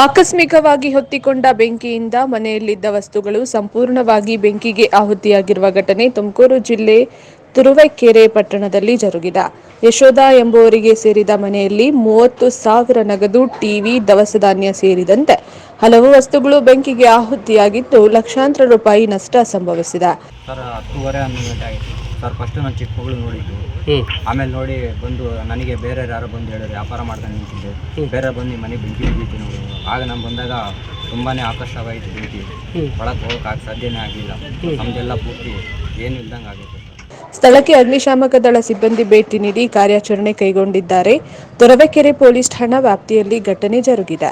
ಆಕಸ್ಮಿಕವಾಗಿ ಹೊತ್ತಿಕೊಂಡ ಬೆಂಕಿಯಿಂದ ಮನೆಯಲ್ಲಿದ್ದ ವಸ್ತುಗಳು ಸಂಪೂರ್ಣವಾಗಿ ಬೆಂಕಿಗೆ ಆಹುತಿಯಾಗಿರುವ ಘಟನೆ ತುಮಕೂರು ಜಿಲ್ಲೆ ತುರುವೇಕೆರೆ ಪಟ್ಟಣದಲ್ಲಿ ಜರುಗಿದೆ. ಯಶೋಧ ಎಂಬುವರಿಗೆ ಸೇರಿದ ಮನೆಯಲ್ಲಿ 30,000 ನಗದು, ಟಿವಿ, ದವಸ ಧಾನ್ಯ ಸೇರಿದಂತೆ ಹಲವು ವಸ್ತುಗಳು ಬೆಂಕಿಗೆ ಆಹುತಿಯಾಗಿದ್ದು ಲಕ್ಷಾಂತರ ರೂಪಾಯಿ ನಷ್ಟ ಸಂಭವಿಸಿದೆ. ಸರ್ 10:30 11 ಆಯಿತು ಸರ್. ಫಸ್ಟ್ ನಾನು ಚಿಕ್ಕ ಮಗಳು ನೋಡಿದ್ದು, ಆಮೇಲೆ ನೋಡಿ ಬಂದು ನನಗೆ ಬೇರೆ ಯಾರೋ ಬಂದು ಹೇಳಿದ್ರು, ವ್ಯಾಪಾರ ಮಾಡ್ಕೊಂಡು ನಿಂತಿದ್ದೆ, ಬೇರೆ ಬಂದು ಮನೆಗೆ ಬೆಂಕಿ ಬಿದ್ದಿತ್ತು ನೋಡಿ. ಆಗ ನಾನು ಬಂದಾಗ ತುಂಬಾ ಆಕರ್ಷವಾಯಿತು ಬೆಂಕಿ. ಒಳಗೆ ಹೋಗೋಕೆ ಸಾಧ್ಯನೇ ಆಗಲಿಲ್ಲ. ನಮ್ಮದೆಲ್ಲ ಪೂರ್ತಿ ಏನು ಇಲ್ದಂಗೆ ಆಗಿತ್ತು. ಸ್ಥಳಕ್ಕೆ ಅಗ್ನಿಶಾಮಕ ದಳ ಸಿಬ್ಬಂದಿ ಭೇಟಿ ನೀಡಿ ಕಾರ್ಯಾಚರಣೆ ಕೈಗೊಂಡಿದ್ದಾರೆ. ತುರುವೇಕೆರೆ ಪೊಲೀಸ್ ಠಾಣಾ ವ್ಯಾಪ್ತಿಯಲ್ಲಿ ಘಟನೆ ಜರುಗಿದೆ.